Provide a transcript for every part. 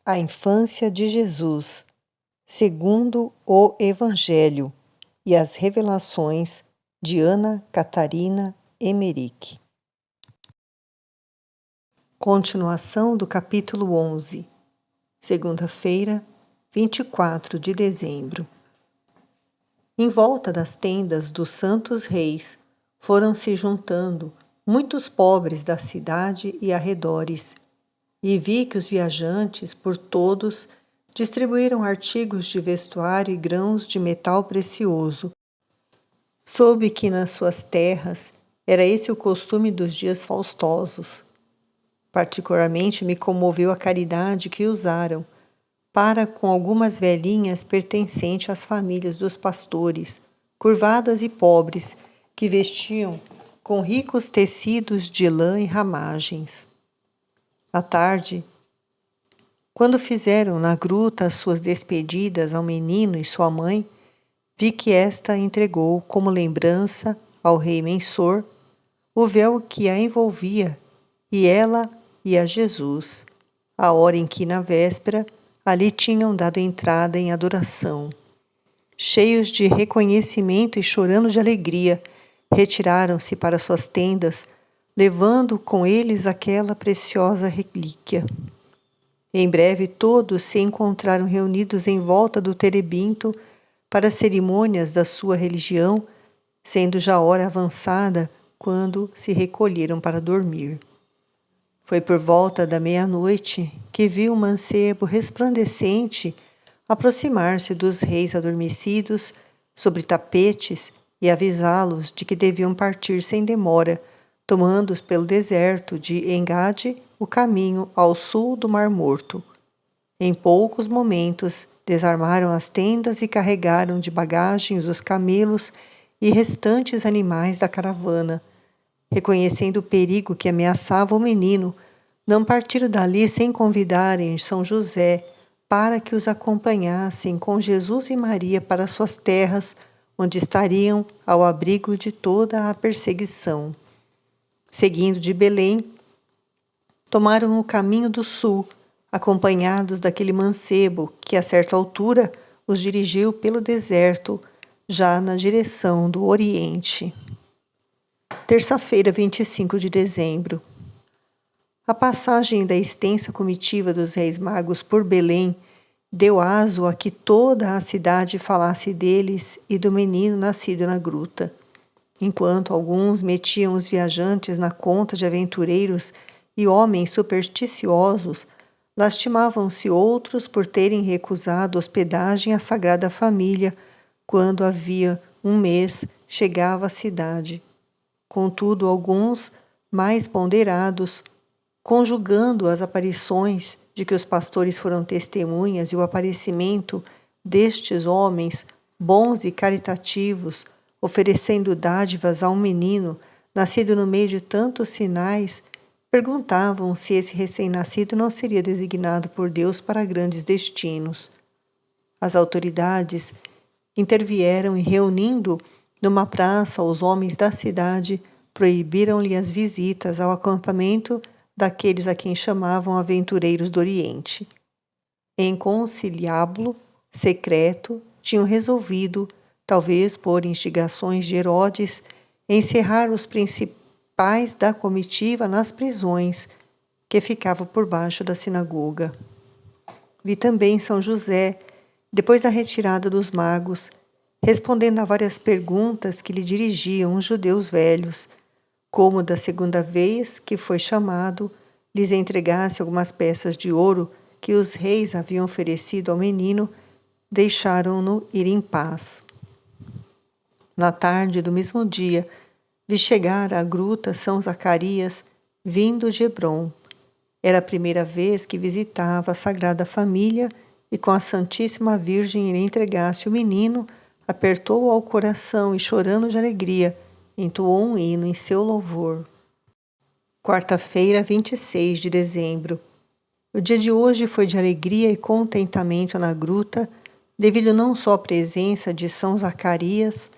A infância de Jesus, segundo o Evangelho, e as revelações de Ana Catarina Emmerich. Continuação do capítulo 11, segunda-feira, 24 de dezembro. Em volta das tendas dos santos reis foram se juntando muitos pobres da cidade e arredores, e vi que os viajantes, por todos, distribuíram artigos de vestuário e grãos de metal precioso. Soube que nas suas terras era esse o costume dos dias faustosos. Particularmente me comoveu a caridade que usaram para com algumas velhinhas pertencentes às famílias dos pastores, curvadas e pobres, que vestiam com ricos tecidos de lã e ramagens. À tarde, quando fizeram na gruta as suas despedidas ao menino e sua mãe, vi que esta entregou como lembrança ao rei Mensor o véu que a envolvia, e ela e a Jesus, a hora em que, na véspera, ali tinham dado entrada em adoração. Cheios de reconhecimento e chorando de alegria, retiraram-se para suas tendas, levando com eles aquela preciosa relíquia. Em breve todos se encontraram reunidos em volta do terebinto para as cerimônias da sua religião, sendo já hora avançada quando se recolheram para dormir. Foi por volta da meia-noite que vi um mancebo resplandecente aproximar-se dos reis adormecidos sobre tapetes e avisá-los de que deviam partir sem demora, tomando pelo deserto de Engade o caminho ao sul do Mar Morto. Em poucos momentos, desarmaram as tendas e carregaram de bagagens os camelos e restantes animais da caravana. Reconhecendo o perigo que ameaçava o menino, não partiram dali sem convidarem São José para que os acompanhassem com Jesus e Maria para suas terras, onde estariam ao abrigo de toda a perseguição. Seguindo de Belém, tomaram o caminho do sul, acompanhados daquele mancebo que, a certa altura, os dirigiu pelo deserto, já na direção do Oriente. Terça-feira, 25 de dezembro. A passagem da extensa comitiva dos Reis Magos por Belém deu aso a que toda a cidade falasse deles e do menino nascido na gruta. Enquanto alguns metiam os viajantes na conta de aventureiros e homens supersticiosos, lastimavam-se outros por terem recusado hospedagem à Sagrada Família quando havia um mês chegava à cidade. Contudo, alguns, mais ponderados, conjugando as aparições de que os pastores foram testemunhas e o aparecimento destes homens, bons e caritativos, oferecendo dádivas a um menino, nascido no meio de tantos sinais, perguntavam se esse recém-nascido não seria designado por Deus para grandes destinos. As autoridades intervieram e, reunindo numa praça os homens da cidade, proibiram-lhe as visitas ao acampamento daqueles a quem chamavam aventureiros do Oriente. Em conciliábulo secreto, tinham resolvido, talvez por instigações de Herodes, encerrar os principais da comitiva nas prisões que ficavam por baixo da sinagoga. Vi também São José, depois da retirada dos magos, respondendo a várias perguntas que lhe dirigiam os judeus velhos, como da segunda vez que foi chamado, lhes entregasse algumas peças de ouro que os reis haviam oferecido ao menino, deixaram-no ir em paz. Na tarde do mesmo dia, vi chegar à gruta São Zacarias, vindo de Hebrom. Era a primeira vez que visitava a Sagrada Família e com a Santíssima Virgem lhe entregasse o menino, apertou-o ao coração e, chorando de alegria, entoou um hino em seu louvor. Quarta-feira, 26 de dezembro. O dia de hoje foi de alegria e contentamento na gruta, devido não só à presença de São Zacarias,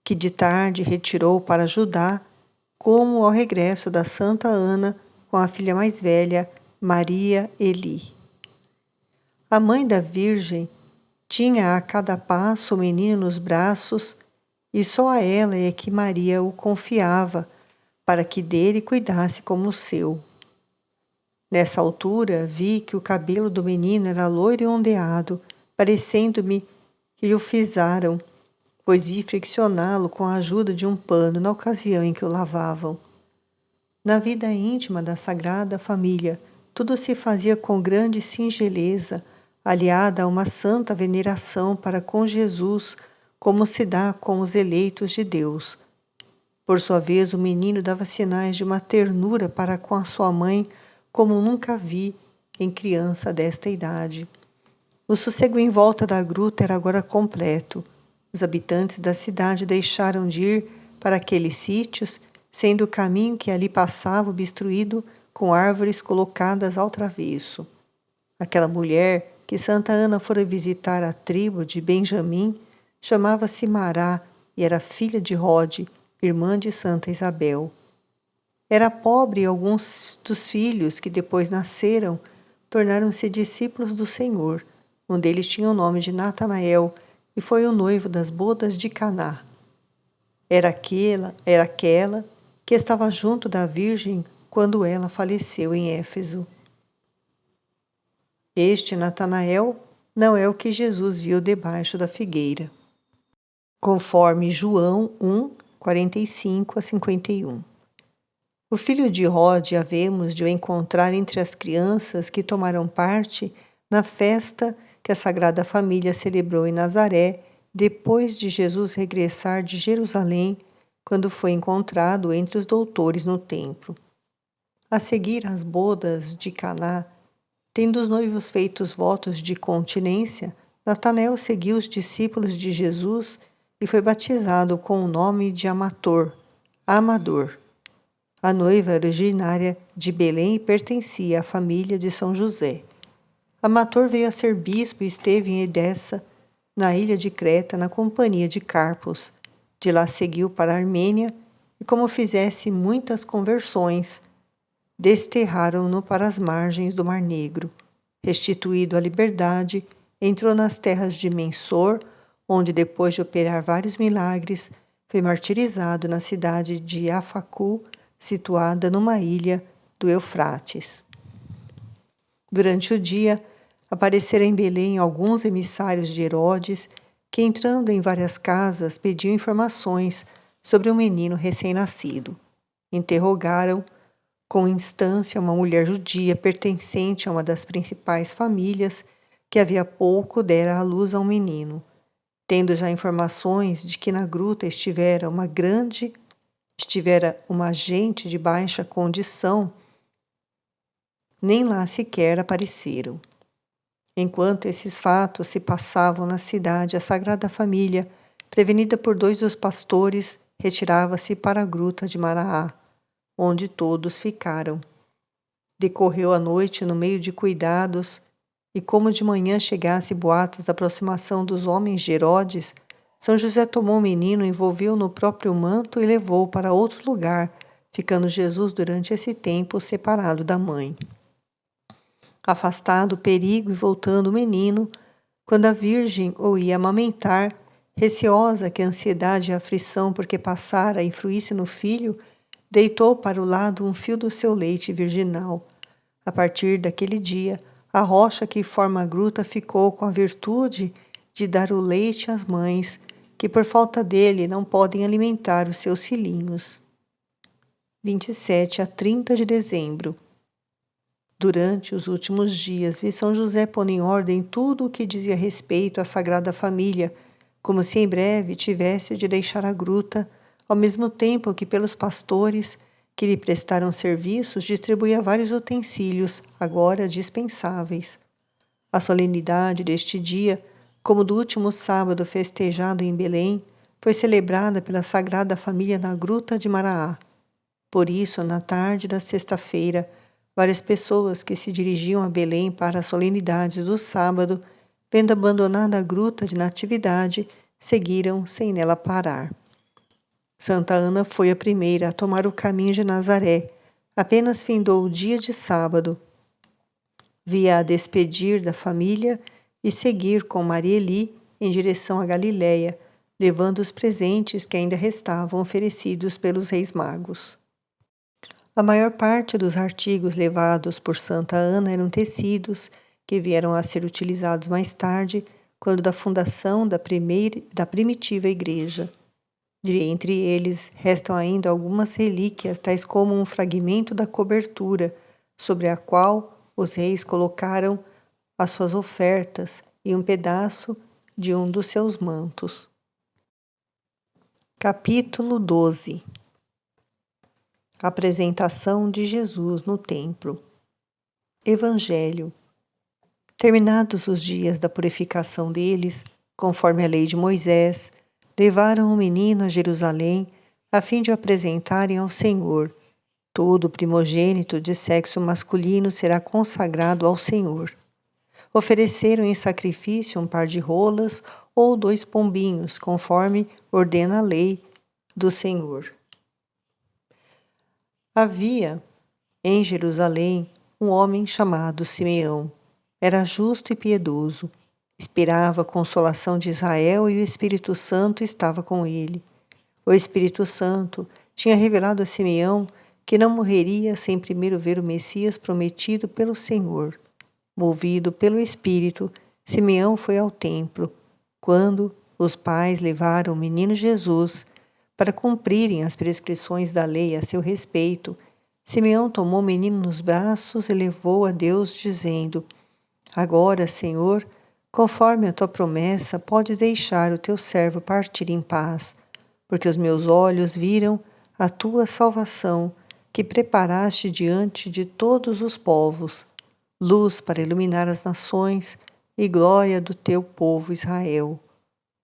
que de tarde retirou para Judá, como ao regresso da Santa Ana com a filha mais velha, Maria Eli. A mãe da Virgem tinha a cada passo o menino nos braços e só a ela é que Maria o confiava para que dele cuidasse como o seu. Nessa altura, vi que o cabelo do menino era loiro e ondeado, parecendo-me que lhe o fizeram, pois vi friccioná-lo com a ajuda de um pano na ocasião em que o lavavam. Na vida íntima da Sagrada Família, tudo se fazia com grande singeleza, aliada a uma santa veneração para com Jesus, como se dá com os eleitos de Deus. Por sua vez, o menino dava sinais de uma ternura para com a sua mãe, como nunca vi em criança desta idade. O sossego em volta da gruta era agora completo. Os habitantes da cidade deixaram de ir para aqueles sítios, sendo o caminho que ali passava obstruído com árvores colocadas ao travesso. Aquela mulher que Santa Ana fora visitar a tribo de Benjamim chamava-se Mará e era filha de Rode, irmã de Santa Isabel. Era pobre e alguns dos filhos que depois nasceram tornaram-se discípulos do Senhor. Um deles tinha o nome de Natanael e foi o noivo das bodas de Caná. Era aquela que estava junto da Virgem quando ela faleceu em Éfeso. Este Natanael não é o que Jesus viu debaixo da figueira, conforme João 1, 45 a 51. O filho de Rode havemos de o encontrar entre as crianças que tomaram parte na festa que a Sagrada Família celebrou em Nazaré, depois de Jesus regressar de Jerusalém, quando foi encontrado entre os doutores no templo. A seguir às bodas de Caná, tendo os noivos feito os votos de continência, Natanael seguiu os discípulos de Jesus e foi batizado com o nome de Amador. A noiva era originária de Belém e pertencia à família de São José. Amador veio a ser bispo e esteve em Edessa, na ilha de Creta, na companhia de Carpos. De lá seguiu para a Armênia e, como fizesse muitas conversões, desterraram-no para as margens do Mar Negro. Restituído à liberdade, entrou nas terras de Mensor, onde, depois de operar vários milagres, foi martirizado na cidade de Afacu, situada numa ilha do Eufrates. Durante o dia, apareceram em Belém alguns emissários de Herodes, que, entrando em várias casas, pediam informações sobre um menino recém-nascido. Interrogaram com instância uma mulher judia pertencente a uma das principais famílias que havia pouco dera à luz a um menino. Tendo já informações de que na gruta estivera uma gente de baixa condição, nem lá sequer apareceram. Enquanto esses fatos se passavam na cidade, a Sagrada Família, prevenida por 2 dos pastores, retirava-se para a gruta de Maraá, onde todos ficaram. Decorreu a noite no meio de cuidados, e como de manhã chegasse boatos da aproximação dos homens de Herodes, São José tomou o menino, envolveu-o no próprio manto e levou-o para outro lugar, ficando Jesus durante esse tempo separado da mãe. Afastado o perigo e voltando o menino, quando a Virgem o ia amamentar, receosa que a ansiedade e a aflição porque passara influísse no filho, deitou para o lado um fio do seu leite virginal. A partir daquele dia, a rocha que forma a gruta ficou com a virtude de dar o leite às mães, que por falta dele não podem alimentar os seus filhinhos. 27 a 30 de dezembro. Durante os últimos dias, vi São José pondo em ordem tudo o que dizia respeito à Sagrada Família, como se em breve tivesse de deixar a gruta, ao mesmo tempo que pelos pastores que lhe prestaram serviços distribuía vários utensílios, agora dispensáveis. A solenidade deste dia, como do último sábado festejado em Belém, foi celebrada pela Sagrada Família na Gruta de Maraá. Por isso, na tarde da sexta-feira, várias pessoas que se dirigiam a Belém para as solenidades do sábado, vendo abandonada a Gruta de Natividade, seguiram sem nela parar. Santa Ana foi a primeira a tomar o caminho de Nazaré. Apenas findou o dia de sábado. via-a despedir da família e seguir com Maria Eli em direção à Galiléia, levando os presentes que ainda restavam oferecidos pelos reis magos. A maior parte dos artigos levados por Santa Ana eram tecidos que vieram a ser utilizados mais tarde, quando da fundação da primitiva igreja. Entre eles, restam ainda algumas relíquias, tais como um fragmento da cobertura, sobre a qual os reis colocaram as suas ofertas, e um pedaço de um dos seus mantos. Capítulo 12. Apresentação de Jesus no templo. Evangelho. Terminados os dias da purificação deles, conforme a lei de Moisés, levaram o menino a Jerusalém, a fim de o apresentarem ao Senhor. Todo primogênito de sexo masculino será consagrado ao Senhor. Ofereceram em sacrifício um par de rolas ou 2 pombinhos, conforme ordena a lei do Senhor. Havia em Jerusalém um homem chamado Simeão. Era justo e piedoso. Esperava a consolação de Israel e o Espírito Santo estava com ele. O Espírito Santo tinha revelado a Simeão que não morreria sem primeiro ver o Messias prometido pelo Senhor. Movido pelo Espírito, Simeão foi ao templo, quando os pais levaram o menino Jesus para cumprirem as prescrições da lei a seu respeito. Simeão tomou o menino nos braços e levou a Deus, dizendo: Agora, Senhor, conforme a tua promessa, podes deixar o teu servo partir em paz, porque os meus olhos viram a tua salvação, que preparaste diante de todos os povos, luz para iluminar as nações e glória do teu povo Israel.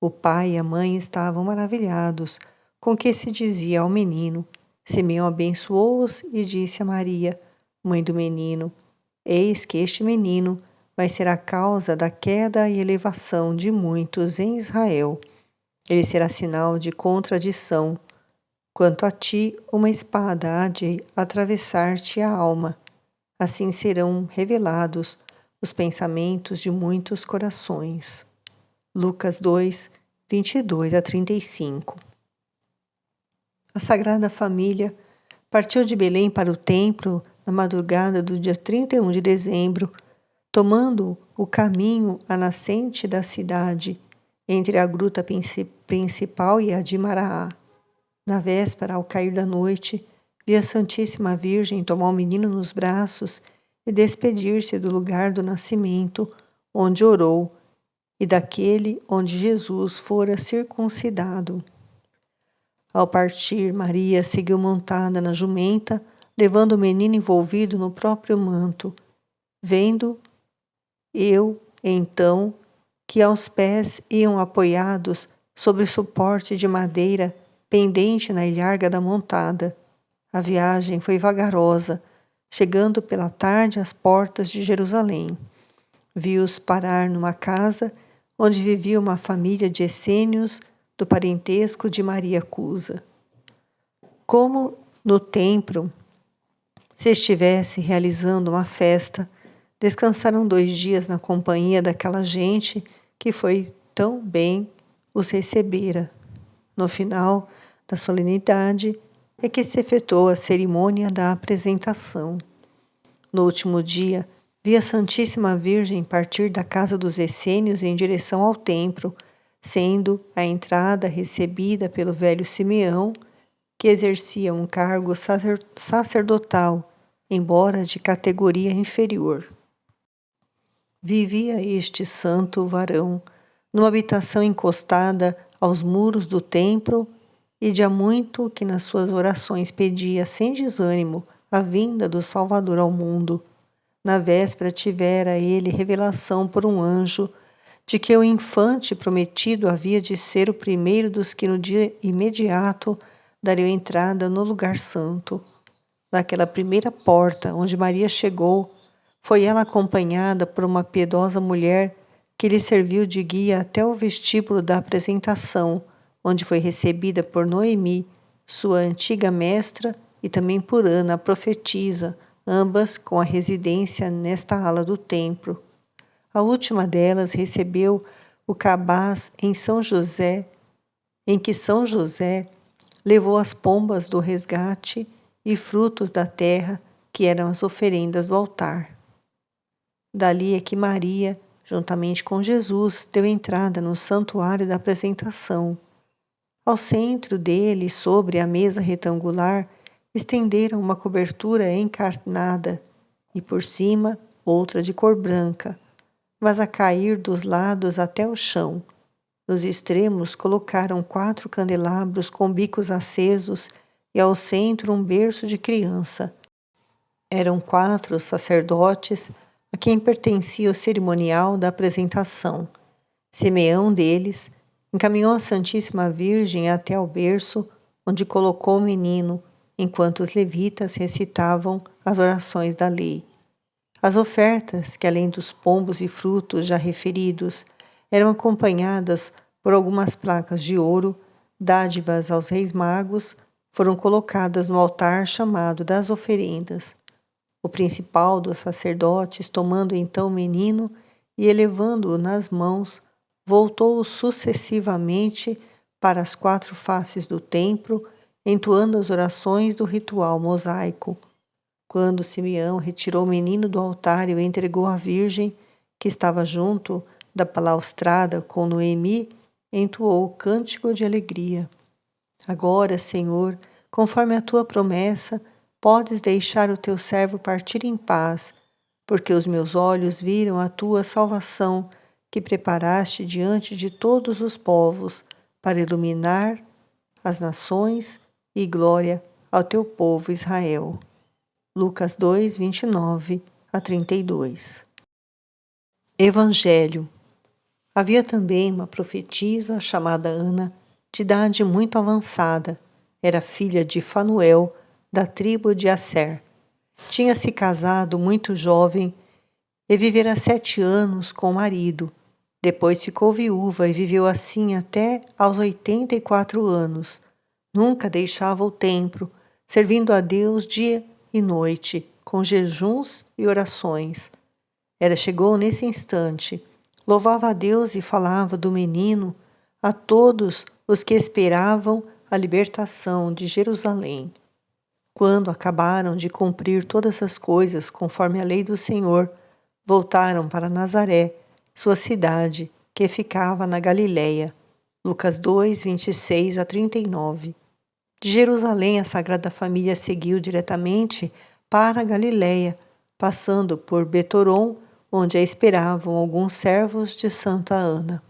O pai e a mãe estavam maravilhados com o que se dizia ao menino. Simeão abençoou-os e disse a Maria, mãe do menino: Eis que este menino vai ser a causa da queda e elevação de muitos em Israel. Ele será sinal de contradição. Quanto a ti, uma espada há de atravessar-te a alma. Assim serão revelados os pensamentos de muitos corações. Lucas 2, 22 a 35. A Sagrada Família partiu de Belém para o templo na madrugada do dia 31 de dezembro, tomando o caminho à nascente da cidade, entre a gruta principal e a de Maraá. Na véspera, ao cair da noite, vi a Santíssima Virgem tomar o menino nos braços e despedir-se do lugar do nascimento, onde orou, e daquele onde Jesus fora circuncidado. Ao partir, Maria seguiu montada na jumenta, levando o menino envolvido no próprio manto. Vendo eu, então, que aos pés iam apoiados sobre suporte de madeira pendente na ilharga da montada. A viagem foi vagarosa, chegando pela tarde às portas de Jerusalém. Vi-os parar numa casa onde vivia uma família de essênios do parentesco de Maria Cusa. Como no templo se estivesse realizando uma festa, descansaram 2 dias na companhia daquela gente que foi tão bem os recebera. No final da solenidade é que se efetuou a cerimônia da apresentação. No último dia, vi a Santíssima Virgem partir da casa dos essênios em direção ao templo, sendo a entrada recebida pelo velho Simeão, que exercia um cargo sacerdotal, embora de categoria inferior. Vivia este santo varão numa habitação encostada aos muros do templo e de há muito que nas suas orações pedia sem desânimo a vinda do Salvador ao mundo. Na véspera tivera ele revelação por um anjo de que o infante prometido havia de ser o primeiro dos que no dia imediato dariam entrada no lugar santo. Naquela primeira porta onde Maria chegou, foi ela acompanhada por uma piedosa mulher que lhe serviu de guia até o vestíbulo da apresentação, onde foi recebida por Noemi, sua antiga mestra, e também por Ana, a profetisa, ambas com a residência nesta ala do templo. A última delas recebeu o cabaz em que São José levou as pombas do resgate e frutos da terra, que eram as oferendas do altar. Dali é que Maria, juntamente com Jesus, deu entrada no santuário da apresentação. Ao centro dele, sobre a mesa retangular, estenderam uma cobertura encarnada e por cima outra de cor branca, mas a cair dos lados até o chão. Nos extremos colocaram 4 candelabros com bicos acesos e ao centro um berço de criança. Eram 4 sacerdotes a quem pertencia o cerimonial da apresentação. Simeão deles encaminhou a Santíssima Virgem até ao berço, onde colocou o menino, enquanto os levitas recitavam as orações da lei. As ofertas, que além dos pombos e frutos já referidos, eram acompanhadas por algumas placas de ouro, dádivas aos reis magos, foram colocadas no altar chamado das oferendas. O principal dos sacerdotes, tomando então o menino e elevando-o nas mãos, voltou sucessivamente para as 4 faces do templo, entoando as orações do ritual mosaico. Quando Simeão retirou o menino do altar e o entregou à Virgem, que estava junto da balaustrada com Noemi, entoou o cântico de alegria. Agora, Senhor, conforme a tua promessa, podes deixar o teu servo partir em paz, porque os meus olhos viram a tua salvação, que preparaste diante de todos os povos, para iluminar as nações e glória ao teu povo Israel. Lucas 2, 29 a 32. Evangelho. Havia também uma profetisa chamada Ana, de idade muito avançada. Era filha de Fanuel, da tribo de Asser. Tinha se casado muito jovem e vivera 7 anos com o marido. Depois ficou viúva e viveu assim até aos 84 anos. Nunca deixava o templo, servindo a Deus dia e noite, com jejuns e orações. Chegou nesse instante, louvava a Deus e falava do menino a todos os que esperavam a libertação de Jerusalém. Quando acabaram de cumprir todas as coisas conforme a lei do Senhor, voltaram para Nazaré, sua cidade, que ficava na Galiléia. Lucas 2, 26 a 39. De Jerusalém, a Sagrada Família seguiu diretamente para a Galiléia, passando por Betoron, onde a esperavam alguns servos de Santa Ana.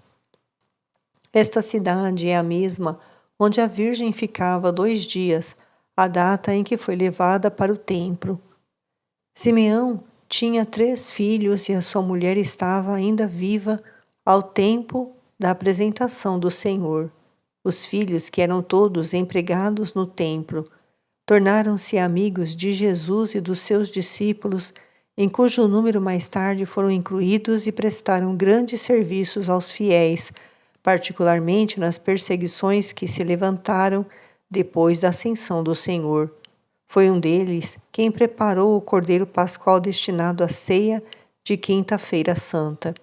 Esta cidade é a mesma onde a Virgem ficava 2 dias, a data em que foi levada para o templo. Simeão tinha 3 filhos e a sua mulher estava ainda viva ao tempo da apresentação do Senhor. Os filhos, que eram todos empregados no templo, tornaram-se amigos de Jesus e dos seus discípulos, em cujo número mais tarde foram incluídos e prestaram grandes serviços aos fiéis, particularmente nas perseguições que se levantaram depois da ascensão do Senhor. Foi um deles quem preparou o cordeiro pascual destinado à ceia de Quinta-feira Santa.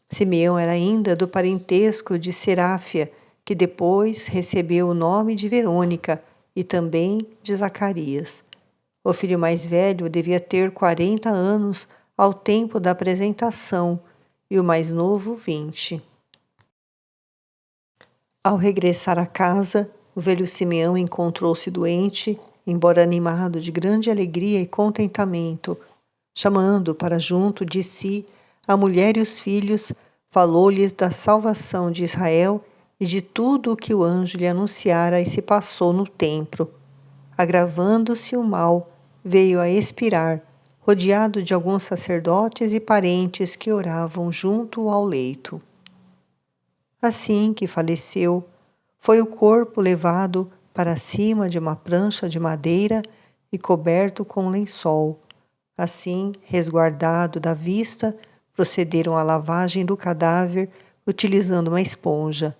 Simeão era ainda do parentesco de Seráfia, que depois recebeu o nome de Verônica, e também de Zacarias. O filho mais velho devia ter 40 anos ao tempo da apresentação, e o mais novo 20. Ao regressar à casa, o velho Simeão encontrou-se doente, embora animado de grande alegria e contentamento. Chamando para junto de si a mulher e os filhos, falou-lhes da salvação de Israel e de tudo o que o anjo lhe anunciara e se passou no templo. Agravando-se o mal, veio a expirar, rodeado de alguns sacerdotes e parentes que oravam junto ao leito. Assim que faleceu, foi o corpo levado para cima de uma prancha de madeira e coberto com lençol. Assim, resguardado da vista, procederam à lavagem do cadáver utilizando uma esponja.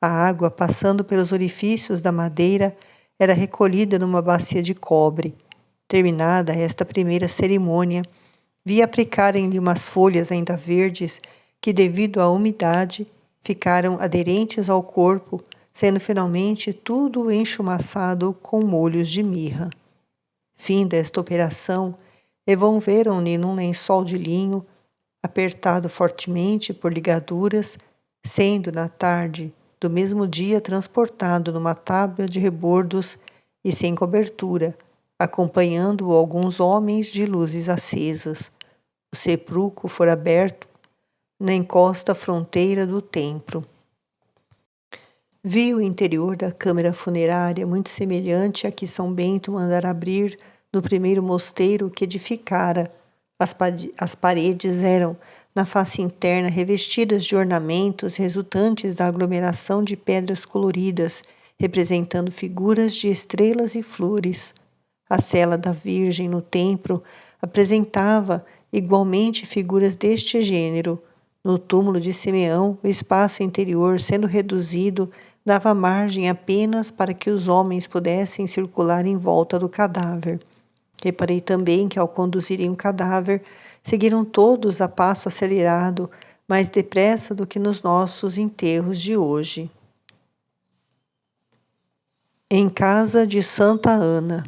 A água, passando pelos orifícios da madeira, era recolhida numa bacia de cobre. Terminada esta primeira cerimônia, vi aplicarem-lhe umas folhas ainda verdes que, devido à umidade, ficaram aderentes ao corpo, sendo finalmente tudo enchumaçado com molhos de mirra. Fim desta operação, envolveram-lhe num lençol de linho, apertado fortemente por ligaduras, sendo na tarde do mesmo dia transportado numa tábua de rebordos e sem cobertura, acompanhando-o alguns homens de luzes acesas. O sepulcro fora aberto na encosta fronteira do templo. Vi o interior da câmara funerária muito semelhante a que São Bento mandara abrir no primeiro mosteiro que edificara. As paredes eram, na face interna, revestidas de ornamentos resultantes da aglomeração de pedras coloridas, representando figuras de estrelas e flores. A cela da Virgem no templo apresentava igualmente figuras deste gênero. No túmulo de Simeão, o espaço interior, sendo reduzido, dava margem apenas para que os homens pudessem circular em volta do cadáver. Reparei também que, ao conduzirem o cadáver, seguiram todos a passo acelerado, mais depressa do que nos nossos enterros de hoje. Em casa de Santa Ana.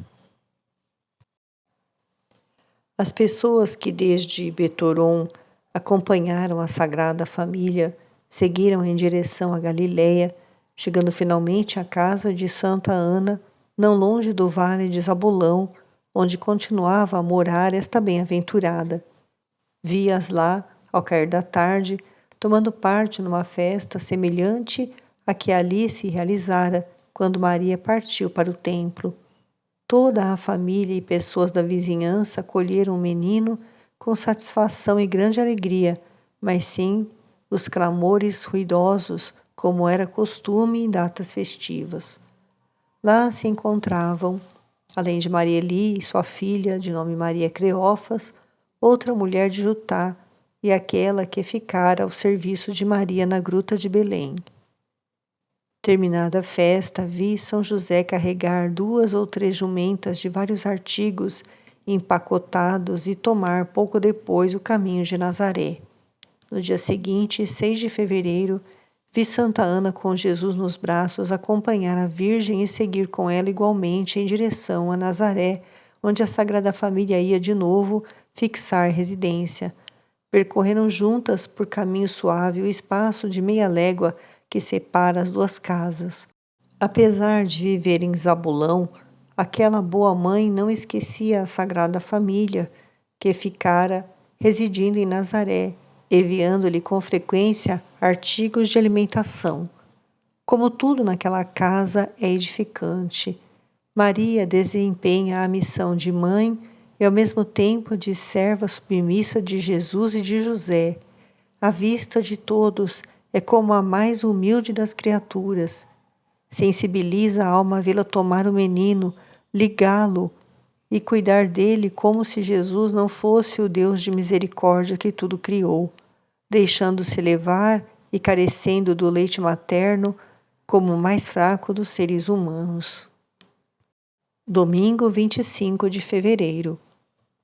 As pessoas que desde Betoron acompanharam a Sagrada Família seguiram em direção à Galiléia, chegando finalmente à casa de Santa Ana, não longe do vale de Zabulão, onde continuava a morar esta bem-aventurada. Vi-as lá, ao cair da tarde, tomando parte numa festa semelhante à que ali se realizara quando Maria partiu para o templo. Toda a família e pessoas da vizinhança acolheram o menino com satisfação e grande alegria, mas sim os clamores ruidosos, como era costume em datas festivas. Lá se encontravam, além de Maria Eli e sua filha, de nome Maria Cleófas, outra mulher de Jutá e aquela que ficara ao serviço de Maria na gruta de Belém. Terminada a festa, vi São José carregar 2 ou 3 jumentas de vários artigos empacotados e tomar pouco depois o caminho de Nazaré. No dia seguinte, 6 de fevereiro, vi Santa Ana com Jesus nos braços acompanhar a Virgem e seguir com ela igualmente em direção a Nazaré, onde a Sagrada Família ia de novo fixar residência. Percorreram juntas por caminho suave o espaço de meia légua que separa as 2 casas. Apesar de viver em Zabulão, aquela boa mãe não esquecia a Sagrada Família, que ficara residindo em Nazaré, enviando-lhe com frequência artigos de alimentação. Como tudo naquela casa é edificante, Maria desempenha a missão de mãe e ao mesmo tempo de serva submissa de Jesus e de José. À vista de todos, é como a mais humilde das criaturas. Sensibiliza a alma a vê-la tomar o menino, ligá-lo e cuidar dele como se Jesus não fosse o Deus de misericórdia que tudo criou, deixando-se levar e carecendo do leite materno como o mais fraco dos seres humanos. Domingo 25 de fevereiro.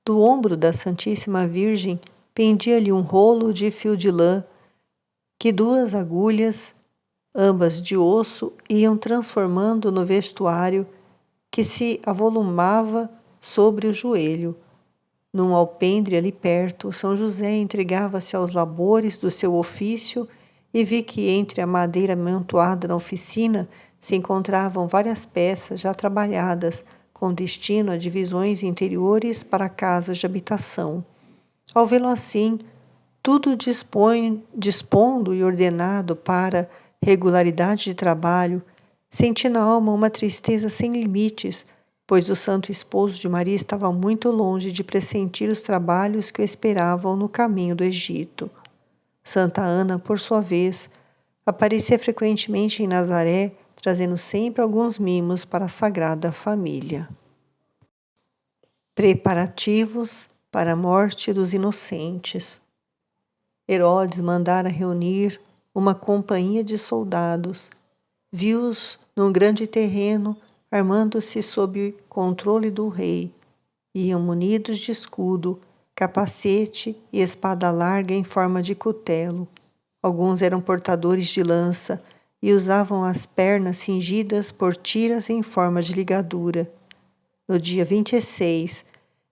Do ombro da Santíssima Virgem pendia-lhe um rolo de fio de lã que 2 agulhas, ambas de osso, iam transformando no vestuário que se avolumava sobre o joelho. Num alpendre ali perto, São José entregava-se aos labores do seu ofício e vi que entre a madeira amontoada na oficina se encontravam várias peças já trabalhadas, com destino a divisões interiores para casas de habitação. Ao vê-lo assim, tudo dispondo e ordenado para regularidade de trabalho, senti na alma uma tristeza sem limites, pois o santo esposo de Maria estava muito longe de pressentir os trabalhos que o esperavam no caminho do Egito. Santa Ana, por sua vez, aparecia frequentemente em Nazaré, trazendo sempre alguns mimos para a Sagrada Família. Preparativos para a morte dos inocentes. Herodes mandara reunir uma companhia de soldados. Viu-os num grande terreno, armando-se sob controle do rei. Iam munidos de escudo, capacete e espada larga em forma de cutelo. Alguns eram portadores de lança e usavam as pernas cingidas por tiras em forma de ligadura. No dia 26,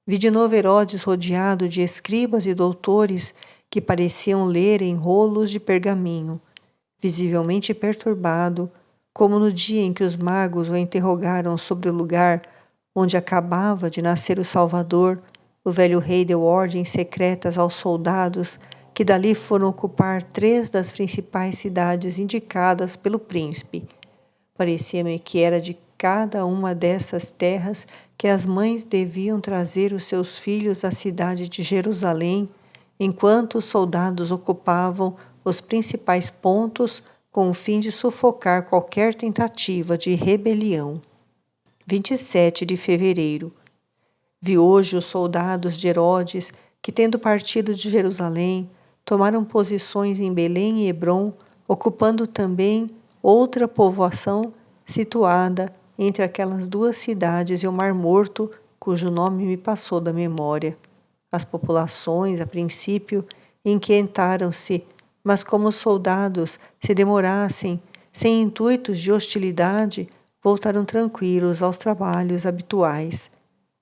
vi de novo Herodes rodeado de escribas e doutores que pareciam ler em rolos de pergaminho, visivelmente perturbado, como no dia em que os magos o interrogaram sobre o lugar onde acabava de nascer o Salvador. O velho rei deu ordens secretas aos soldados que dali foram ocupar 3 das principais cidades indicadas pelo príncipe. Parecia-me que era de cada uma dessas terras que as mães deviam trazer os seus filhos à cidade de Jerusalém, enquanto os soldados ocupavam os principais pontos com o fim de sufocar qualquer tentativa de rebelião. 27 de fevereiro. Vi hoje os soldados de Herodes que, tendo partido de Jerusalém, tomaram posições em Belém e Hebrom, ocupando também outra povoação situada entre aquelas 2 cidades e o Mar Morto, cujo nome me passou da memória. As populações, a princípio, inquietaram-se, mas como os soldados se demorassem, sem intuitos de hostilidade, voltaram tranquilos aos trabalhos habituais.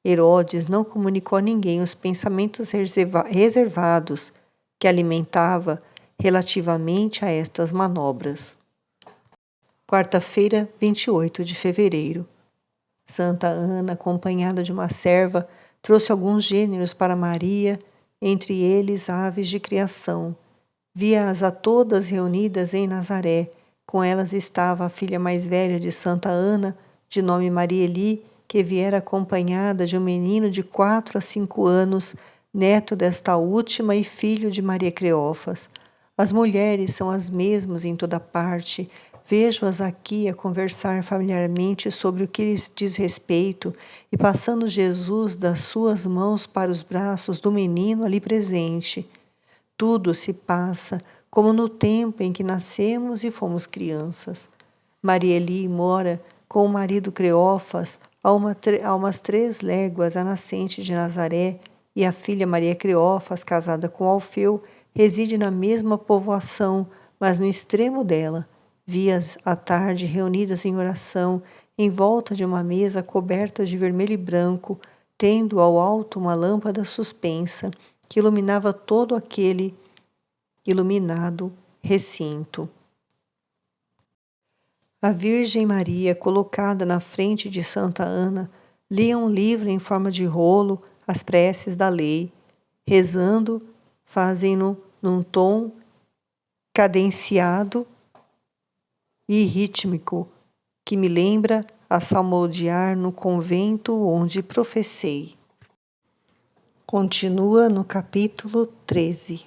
Herodes não comunicou a ninguém os pensamentos reservados que alimentava relativamente a estas manobras. Quarta-feira, 28 de fevereiro. Santa Ana, acompanhada de uma serva, trouxe alguns gêneros para Maria, entre eles aves de criação. Via-as a todas reunidas em Nazaré. Com elas estava a filha mais velha de Santa Ana, de nome Marieli, que viera acompanhada de um menino de 4 a 5 anos, neto desta última e filho de Maria Cleófas. As mulheres são as mesmas em toda parte. Vejo-as aqui a conversar familiarmente sobre o que lhes diz respeito e passando Jesus das suas mãos para os braços do menino ali presente. Tudo se passa como no tempo em que nascemos e fomos crianças. Marieli mora com o marido Cleófas a umas 3 léguas à nascente de Nazaré, e a filha Maria Cleófas, casada com Alfeu, reside na mesma povoação, mas no extremo dela. Vi-as à tarde reunidas em oração, em volta de uma mesa coberta de vermelho e branco, tendo ao alto uma lâmpada suspensa, que iluminava todo aquele iluminado recinto. A Virgem Maria, colocada na frente de Santa Ana, lia um livro em forma de rolo, as preces da lei. Rezando, fazem-no num tom cadenciado e rítmico, que me lembra a salmodiar no convento onde professei. Continua no capítulo 13.